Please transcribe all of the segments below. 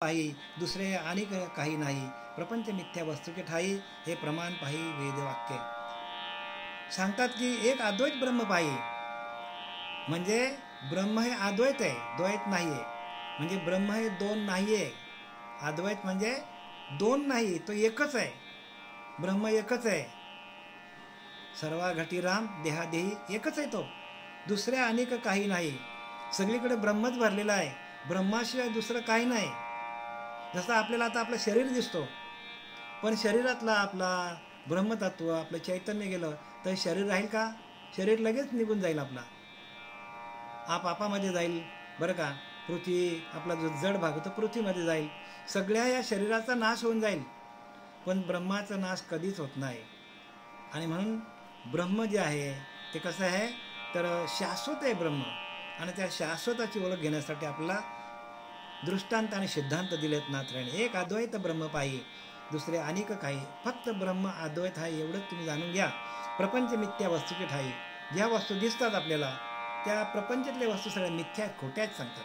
पाही दुसरे आणि काही नाही, प्रपंच मिथ्या वस्तूचे ठाई, हे प्रमाण पाही वेदवाक्य. सांगतात की एक अद्वैत ब्रह्म पाही, म्हणजे ब्रह्म हे अद्वैत आहे, द्वैत नाही आहे. म्हणजे ब्रह्म हे दोन नाही आहे. अद्वैत म्हणजे दोन नाही, तो एकच आहे. ब्रह्म एकच आहे. सर्वा घटी राम देहादेही एकच आहे तो, दुसऱ्या अनेक काही नाही. सगळीकडे ब्रह्मच भरलेला आहे, ब्रह्माशिवाय दुसरं काही नाही. जसं आपल्याला आता आपलं शरीर दिसतो, पण शरीरातला आपला ब्रह्मतत्व आपलं चैतन्य गेलं तर शरीर राहील का? शरीर लगेच निघून जाईल. आपला आपापामध्ये जाईल बरं का. पृथ्वी आपला जो जड भाग होतो पृथ्वीमध्ये जाईल. सगळ्या या शरीराचा नाश होऊन जाईल, पण ब्रह्माचा नाश कधीच होत नाही. आणि म्हणून ब्रह्म जे आहे ते कसं आहे तर शाश्वत आहे ब्रह्म. आणि त्या शाश्वताची ओळख घेण्यासाठी आपल्याला दृष्टांत आणि सिद्धांत दिलेत नाथरायणे. एक अद्वैत ब्रह्म पाही, दुसरे अनेक काही, फक्त ब्रह्म अद्वैत आहे एवढंच तुम्ही जाणून घ्या. प्रपंच मिथ्या वस्तूचे ठाई. ज्या वस्तू दिसतात आपल्याला त्या प्रपंचातल्या वस्तू सगळ्या मिथ्या आहेत, खोट्या आहेत सांगतात.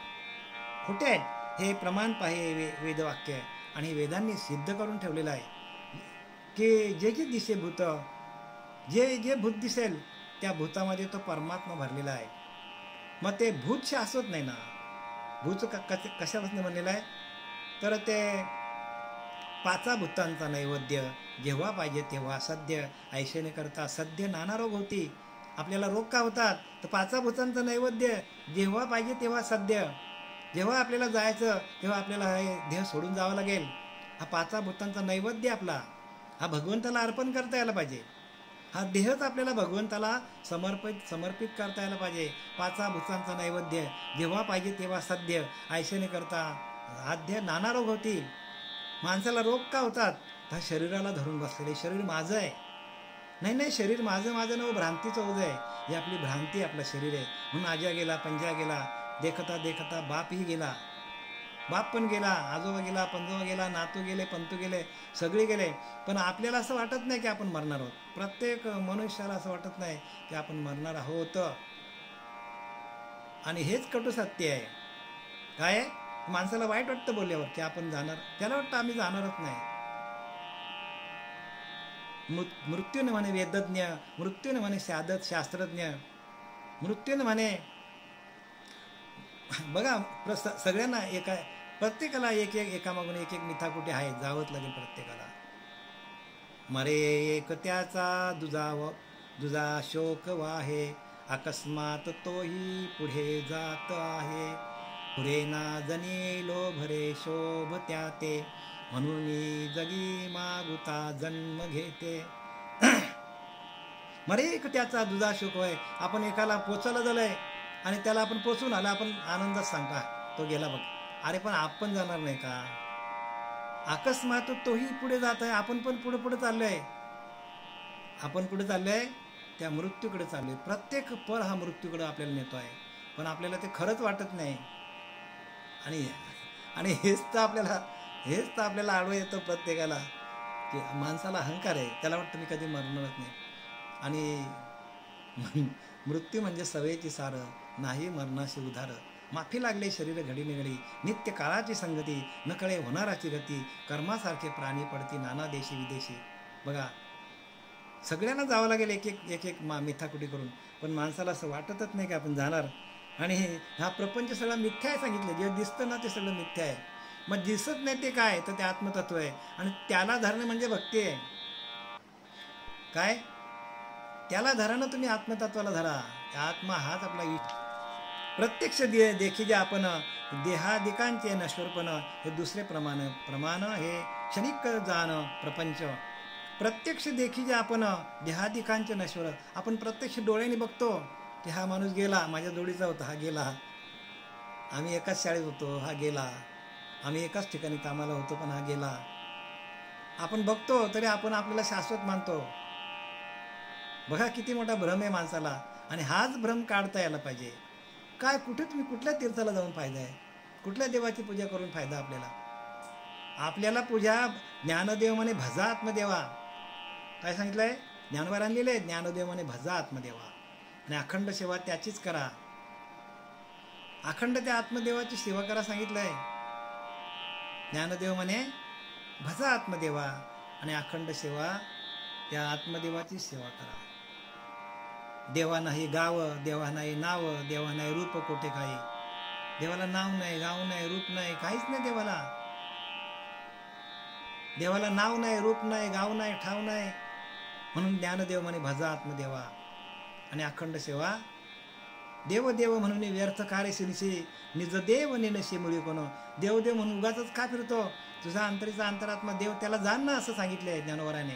खोट्या आहेत हे प्रमाण पाहे वेदवाक्य आहे. आणि वेदांनी सिद्ध करून ठेवलेलं आहे की जे जे दिसे भूत, जे जे भूत दिसेल त्या भूतामध्ये तो परमात्मा भरलेला आहे. मग ते भूत शाश्वत नाही ना. भूत कशापासून बनलेलं आहे तर ते पाचा भूतांचा नैवेद्य, जेव्हा पाहिजे तेव्हा सद्य, ऐशेने करता सद्य नाना रोग होती. आपल्याला रोग का होतात तर पाचा भूतांचा नैवेद्य, जेव्हा पाहिजे तेव्हा सद्य. जेव्हा आपल्याला जायचं तेव्हा आपल्याला हे देह सोडून जावं लागेल. हा पाचा भूतांचा नैवेद्य आपला, हा भगवंताला अर्पण करता यायला पाहिजे. हा देहच आपल्याला भगवंताला समर्पित करता यायला पाहिजे. पाचा भूतांचा नैवेद्य, जेव्हा पाहिजे तेव्हा सद्य, ऐशेने करता आद्य नाना रोग होती. माणसाला रोग का होतात तर शरीराला धरून बसलेले. शरीर माझं आहे, नाही नाही शरीर माझं माझं नव, भ्रांतीचं ओझं आहे. ही आपली भ्रांती आपलं शरीर आहे. म्हणून आजा गेला पंजा गेला, देखता देखता बापही गेला. बाप पण गेला, आजोबा गेला, पंजोबा गेला, नातू गेले, पंतू गेले, सगळे गेले. पण आपल्याला असं वाटत नाही की आपण मरणार आहोत. प्रत्येक मनुष्याला असं वाटत नाही की आपण मरणार आहोत. आणि हेच कटू सत्य आहे. काय माणसाला वाईट वाटतं बोलल्यावर की आपण जाणार, त्याला वाटतं आम्ही जाणारच नाही. मृत्यूने म्हणे वेदज्ञ, मृत्यूने म्हणे शास्त्रज्ञ, मृत्यूने म्हणे बघा सगळ्यांना प्रत्येकाला एक एक एकामागून एक एक मिथाकुटे आहे, जावंच लागेल प्रत्येकाला. मरे एक त्याचा दुजा शोक वाहे, अकस्मात तोही पुढे जात आहे. पुढे ना जनी लोभरे शोभ त्याते, म्हणून जगी मागुता जन्म घेते. मरे एक त्याचा दुजा शोक आहे. आपण एकाला पोचायला झालंय आणि त्याला आपण पोचून आला, आपण आनंदात सांगा तो गेला बघ. अरे पण आपण जाणार नाही का? अकस्मात तोही पुढे जात आहे, आपण पण पुढे पुढे चाललोय. आपण कुठे चाललोय? त्या मृत्यूकडे चाललोय. प्रत्येक पळ हा मृत्यूकडे आपल्याला नेतो आहे, पण आपल्याला ते खरंच वाटत नाही. आणि हेच तर आपल्याला आडवं येतं प्रत्येकाला की माणसाला अहंकार आहे, त्याला वाटतं मी कधी मरणारच नाही. आणि मृत्यू म्हणजे सवयीची सार, नाही मरणाशी उधार. माफी लागले शरीर घडी निघडी, नित्य काळाची संगती, नकळे होणाराची गती, कर्मासारखे प्राणी पडती नाना देशी विदेशी. बघा सगळ्यांना जावं लागेल एक एक मिथाकुटी करून, पण माणसाला असं वाटतच नाही की आपण जाणार. आणि हा प्रपंच सगळा मिथ्या आहे सांगितलं. जे दिसतं ना ते सगळं मिथ्या आहे. मग दिसत नाही ते काय तर ते आत्मतत्व आहे, आणि त्याला धरणं म्हणजे भक्ती आहे. काय त्याला धरा ना तुम्ही, आत्मतत्वाला धरा. आत्मा हाच आपला प्रत्यक्ष देखी जे आपण देहादिकांचे नश्वरपण, हे दुसरे प्रमाण हे क्षणिक जाण प्रपंच. प्रत्यक्ष देखी जे आपण देहादिकांचे नश्वर, आपण प्रत्यक्ष डोळ्याने बघतो की हा माणूस गेला, माझ्या जोडीचा होता, हा गेला. आम्ही एकाच शाळेत होतो, हा गेला. आम्ही एकाच ठिकाणी कामाला होतो, पण हा गेला. आपण बघतो तरी आपण आपल्याला शाश्वत मानतो. बघा किती मोठा भ्रम आहे माणसाला. आणि हाच भ्रम काढता यायला पाहिजे. काय कुठे तुम्ही कुठल्या तीर्थाला जाऊन फायदा आहे? कुठल्या देवाची पूजा करून फायदा? आपल्याला पूजा ज्ञानदेव म्हणे भजा आत्मदेवा. काय सांगितलंय? ज्ञानोबारांनी लिहिलंय, ज्ञानदेव म्हणे भजा आत्मदेवा. आणि अखंड सेवा त्याचीच करा. अखंड त्या आत्मदेवाची सेवा करा सांगितलंय. ज्ञानदेव म्हणे भजा आत्मदेवा आणि अखंड सेवा त्या आत्मदेवाची सेवा करा. देवा नाही गाव, देवा नाही नाव, देवा नाही रूप कोठे काही. देवाला नाव नाही, गाव नाही, रूप नाही, काहीच नाही देवाला. देवाला नाव नाही, रूप नाही, गाव नाही, ठाव नाही. म्हणून ज्ञानदेव म्हणे भजा आत्मदेवा आणि अखंड सेवा. देव देव म्हणून व्यर्थ कार्य शिरशी निज देव नेनशी मुळी कोण. देव देव म्हणून उगाच का फिरतो? तुझा अंतरीचा अंतरात्मा देव, त्याला जाण ना असं सांगितलं आहे ज्ञानोबराने.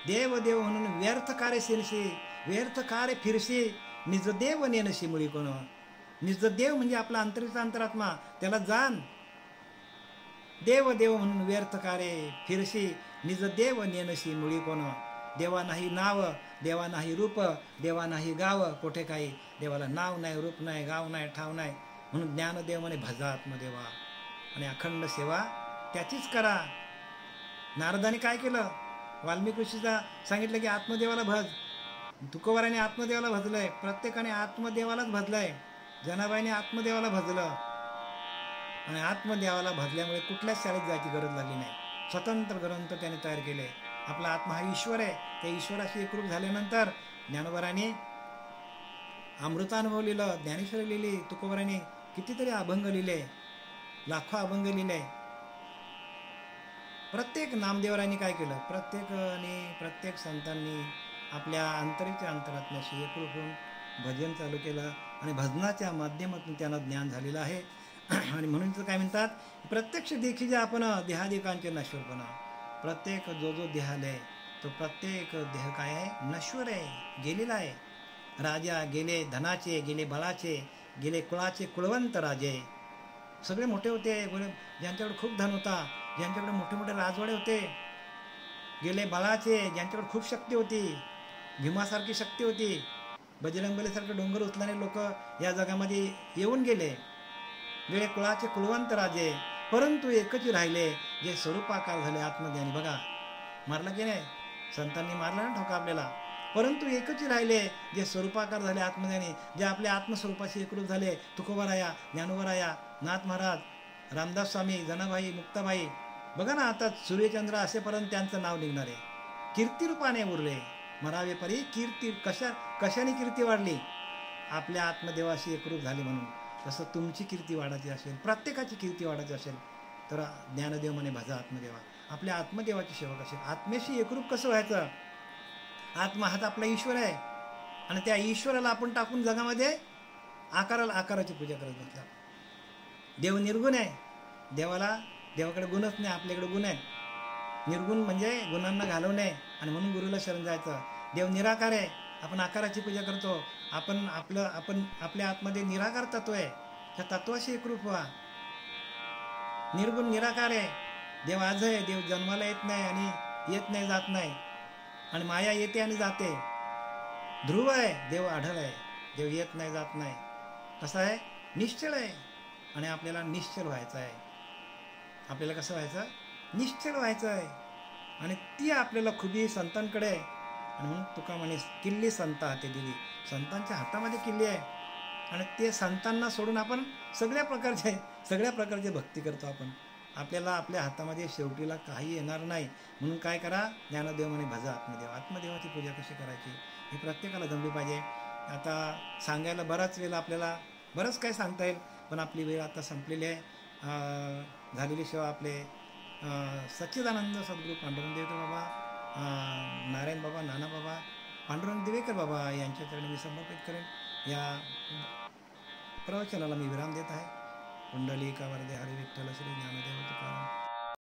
देव देव म्हणून व्यर्थ कार्य शिरशी, व्यर्थ कार्य फिरशी निज देव नेनशी मुळी कोण. निज देव म्हणजे आपला अंतरीचा अंतरात्मा, त्याला जाण. देव देव म्हणून व्यर्थ कार्य फिरशी निज देव नेनशी मुळी कोण. देवा नाही नाव, देवा नाही रूप, देवा नाही गाव कोठे काही. देवाला नाव नाही, रूप नाही, गाव नाही, ठाव नाही. म्हणून ज्ञानदेव म्हणे भजा आत्मदेवा आणि अखंड सेवा त्याचीच करा. नारदाने काय केलं? वाल्मिकी ऋषीचा सांगितलं की आत्मदेवाला भज. तुकोबाराने आत्मदेवाला भजलंय, प्रत्येकाने आत्मदेवालाच भजलंय. जनाबाईने आत्मदेवाला भजलं आणि आत्मदेवाला भजल्यामुळे कुठल्याच शाळेत जायची गरज लागली नाही. स्वतंत्र ग्रंथ त्याने तयार केले. आपला आत्मा हा ईश्वर आहे. त्या ईश्वराशी एकरूप झाल्यानंतर ज्ञानोबाराने अमृतानुभव लिहिलं, ज्ञानेश्वरी लिहिली, तुकोबाराने कितीतरी अभंग लिहिले, लाखो अभंग लिहिले. प्रत्येक नामदेवरांनी काय केलं? प्रत्येक संतांनी आपल्या अंतरेच्या अंतरात्म्याशी एकरूप होऊन भजन चालू केलं आणि भजनाच्या माध्यमातून त्यांना ज्ञान झालेलं आहे. आणि म्हणून तर काय म्हणतात, प्रत्यक्ष देखी जे आपण देहादिकांचे नश्वरपणा. प्रत्येक जो देहालय तो प्रत्येक देह काय आहे? नश्वर आहे, गेलेला आहे. राजा गेले धनाचे, गेले बळाचे, गेले कुळाचे कुळवंत राजे. सगळे मोठे होते, ज्यांच्याकडे खूप धन होता, ज्यांच्याकडे मोठे मोठे राजवाडे होते. गेले बळाचे, ज्यांच्याकडे खूप शक्ती होती, भीमासारखी शक्ती होती. बजरंगबलीसारखे डोंगर उचलणारे लोक या जगामध्ये येऊन गेले. गेले कुळाचे कुळवंत राजे, परंतु एकच राहिले जे स्वरूपाकार झाले आत्मज्ञानी. बघा मारला की नाही? संतांनी मारला ना ठोका आपल्याला. परंतु एकच राहिले जे स्वरूपाकार झाले आत्मज्ञानी, जे आपल्या आत्मस्वरूपाशी एकरूप झाले. तुकोबाराया, ज्ञानोबाराया, नाथ महाराज, रामदास स्वामी, जनाबाई, मुक्ताबाई. बघा ना, आता सूर्यचंद्र असेपर्यंत त्यांचं नाव निघणार आहे. कीर्तिरूपाने उरले मरावे परी कीर्ती. कशाने कीर्ती वाढली? आपल्या आत्मदेवाशी एकरूप झाले म्हणून. तसं तुमची कीर्ती वाढायची असेल, प्रत्येकाची कीर्ती वाढायची असेल तर ज्ञानदेव म्हणे भजा आत्मदेवा. आपल्या आत्मदेवाची सेवा कशी? आत्म्याशी एकरूप कसं व्हायचं? आत्मा हात आपला ईश्वर आहे आणि त्या ईश्वराला आपण टाकून जगामध्ये आकाराची पूजा करत बसला. देव निर्गुण आहे. देवाकडे गुणच नाही, आपल्याकडे गुण आहे. निर्गुण म्हणजे गुणांना घालवणे आणि म्हणून गुरुला शरण जायचं. देव निराकार आहे, आपण आकाराची पूजा करतो. आपण आपल्या आतमध्ये निराकार तत्व आहे, त्या तत्वाशी एकरूप व्हा. निर्गुण निराकार आहे. देव आज आहे, देव जन्माला येत नाही आणि येत नाही, जात नाही. आणि माया येते आणि जाते. ध्रुव आहे, देव आढळ आहे, देव येत नाही, जात नाही. कसं आहे? निश्चळ आहे. आणि आपल्याला निश्चल व्हायचं आहे. आपल्याला कसं व्हायचं? निश्चल व्हायचं आहे. आणि ती आपल्याला खुबी संतांकडे आहे. आणि म्हणून तुका म्हणे किल्ली संता हाती दिली. संतांच्या हातामध्ये किल्ली आहे आणि ते संतांना सोडून आपण सगळ्या प्रकारचे भक्ती करतो. आपल्याला आपल्या हातामध्ये शेवटीला काही येणार नाही. म्हणून काय करा? ज्ञानदेव म्हणे भजा आत्मदेव. आत्मदेवाची पूजा कशी करायची हे प्रत्येकाला जमली पाहिजे. आता सांगायला बराच वेळ, आपल्याला बरंच काय सांगता येईल, पण आपली वेळ आता संपलेली आहे. झालेली सेवा आपले सच्चिदानंद सद्गुरू पांडुरंग देवकर बाबा, नारायण बाबा, नाना बाबा, पांडुरंग दिवेकर बाबा यांच्याकडे मी समर्पित करेन. या प्रवचनाला मी विराम देत आहे. कुंडलिका वरदे हरी विठ्ठल श्री ज्ञानदेव तुकाराम.